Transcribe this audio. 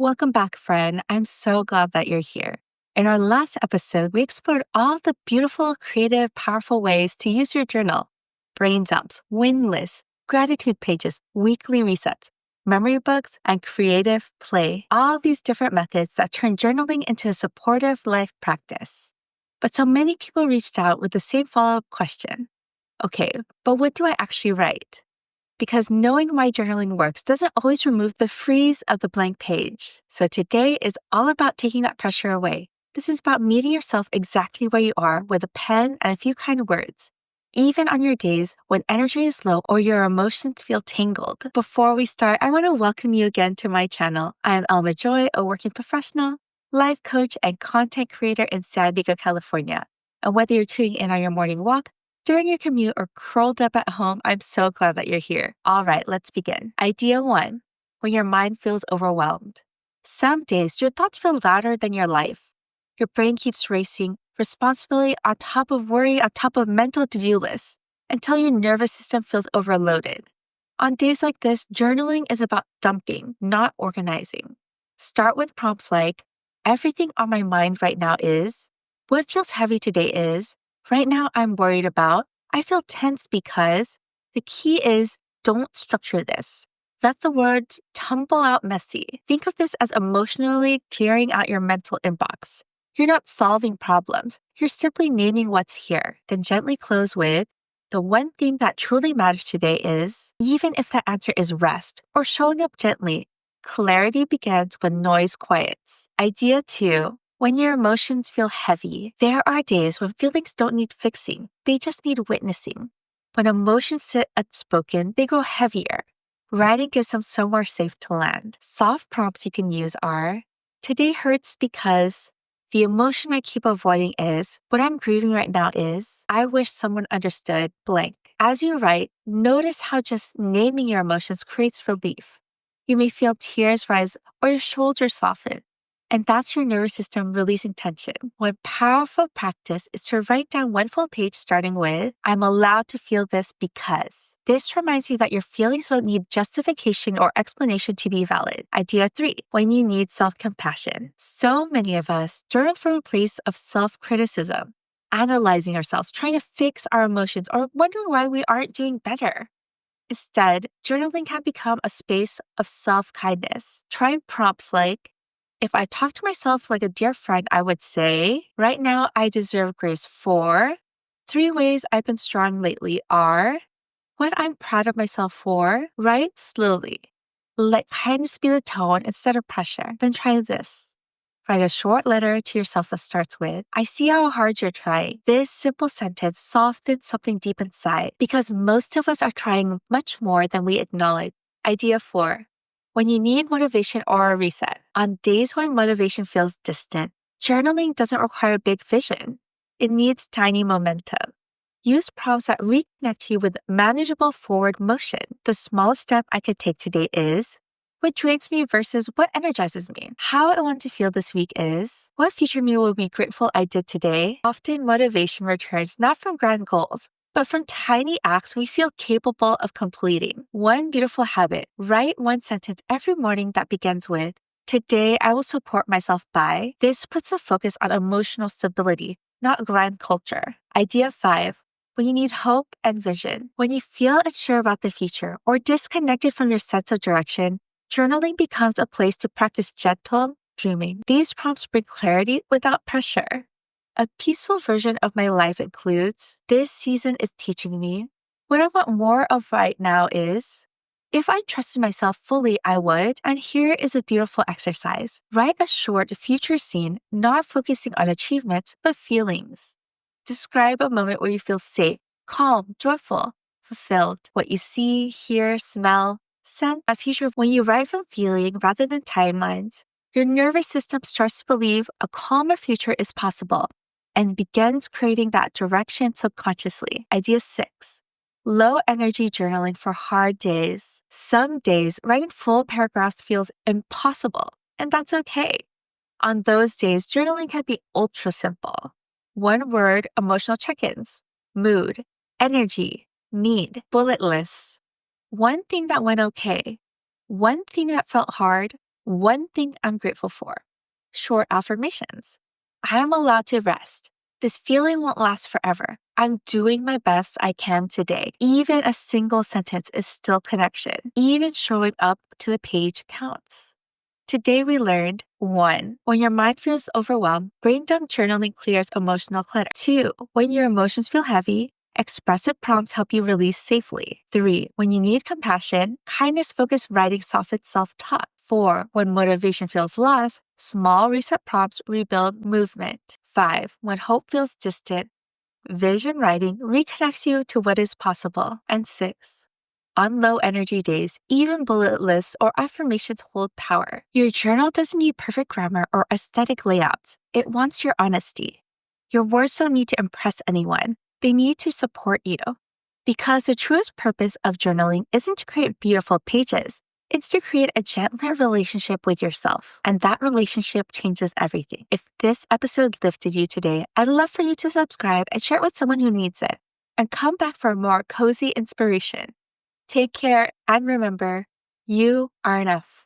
Welcome back, friend. I'm so glad that you're here. In our last episode, we explored all the beautiful, creative, powerful ways to use your journal: brain dumps, win lists, gratitude pages, weekly resets, memory books, and creative play. All these different methods that turn journaling into a supportive life practice. But so many people reached out with the same follow-up question. Okay, but what do I actually write? Because knowing why journaling works doesn't always remove the freeze of the blank page. So today is all about taking that pressure away. This is about meeting yourself exactly where you are with a pen and a few kind words, even on your days when energy is low or your emotions feel tangled. Before we start, I want to welcome you again to my channel. I am Alma Joy, a working professional, life coach, and content creator in San Diego, California. And whether you're tuning in on your morning walk, during your commute, or curled up at home, I'm so glad that you're here. All right, let's begin. Idea 1, when your mind feels overwhelmed. Some days, your thoughts feel louder than your life. Your brain keeps racing, responsibility on top of worry on top of mental to-do lists, until your nervous system feels overloaded. On days like this, journaling is about dumping, not organizing. Start with prompts like, everything on my mind right now is, what feels heavy today is, right now I'm worried about, I feel tense because. The key is, don't structure this. Let the words tumble out messy. Think of this as emotionally clearing out your mental inbox. You're not solving problems. You're simply naming what's here. Then gently close with, the one thing that truly matters today is, even if the answer is rest or showing up gently, clarity begins when noise quiets. Idea 2, when your emotions feel heavy, there are days when feelings don't need fixing. They just need witnessing. When emotions sit unspoken, they grow heavier. Writing gives them somewhere safe to land. Soft prompts you can use are, today hurts because. The emotion I keep avoiding is, what I'm grieving right now is, I wish someone understood blank. As you write, notice how just naming your emotions creates relief. You may feel tears rise or your shoulders soften. And that's your nervous system releasing tension. One powerful practice is to write down one full page starting with, I'm allowed to feel this because. This reminds you that your feelings don't need justification or explanation to be valid. Idea 3, when you need self-compassion. So many of us journal from a place of self-criticism, analyzing ourselves, trying to fix our emotions, or wondering why we aren't doing better. Instead, journaling can become a space of self-kindness. Try prompts like, if I talk to myself like a dear friend, I would say, right now I deserve grace for. 3 ways I've been strong lately are. What I'm proud of myself for. Write slowly. Let kindness be the tone instead of pressure. Then try this. Write a short letter to yourself that starts with, I see how hard you're trying. This simple sentence softens something deep inside because most of us are trying much more than we acknowledge. Idea 4. When you need motivation or a reset. On days when motivation feels distant, journaling doesn't require big vision. It needs tiny momentum. Use prompts that reconnect you with manageable forward motion. The smallest step I could take today is, what drains me versus what energizes me. How I want to feel this week is, what future me will be grateful I did today. Often motivation returns not from grand goals, but from tiny acts we feel capable of completing. One beautiful habit, write one sentence every morning that begins with, today I will support myself by. This puts a focus on emotional stability, not grind culture. Idea 5, when you need hope and vision. When you feel unsure about the future or disconnected from your sense of direction, journaling becomes a place to practice gentle dreaming. These prompts bring clarity without pressure. A peaceful version of my life includes, this season is teaching me. What I want more of right now is, if I trusted myself fully, I would. And here is a beautiful exercise. Write a short future scene, not focusing on achievements, but feelings. Describe a moment where you feel safe, calm, joyful, fulfilled. What you see, hear, smell, sense. A future when you write from feeling rather than timelines, your nervous system starts to believe a calmer future is possible and begins creating that direction subconsciously. Idea 6, low energy journaling for hard days. Some days, writing full paragraphs feels impossible, and that's okay. On those days, journaling can be ultra simple. One word emotional check-ins, mood, energy, need, bullet lists. One thing that went okay, one thing that felt hard, One thing I'm grateful for. Short affirmations. I am allowed to rest. This feeling won't last forever. I'm doing my best I can today. Even a single sentence is still connection. Even showing up to the page counts. Today we learned 1. When your mind feels overwhelmed, brain dump journaling clears emotional clutter. 2. When your emotions feel heavy, expressive prompts help you release safely. 3. When you need compassion, kindness-focused writing softens self-talk. 4. When motivation feels lost, small reset prompts rebuild movement. 5. When hope feels distant, vision writing reconnects you to what is possible. And 6. On low energy days, even bullet lists or affirmations hold power. Your journal doesn't need perfect grammar or aesthetic layouts. It wants your honesty. Your words don't need to impress anyone. They need to support you. Because the truest purpose of journaling isn't to create beautiful pages. It's to create a gentler relationship with yourself. And that relationship changes everything. If this episode lifted you today, I'd love for you to subscribe and share it with someone who needs it. And come back for more cozy inspiration. Take care and remember, you are enough.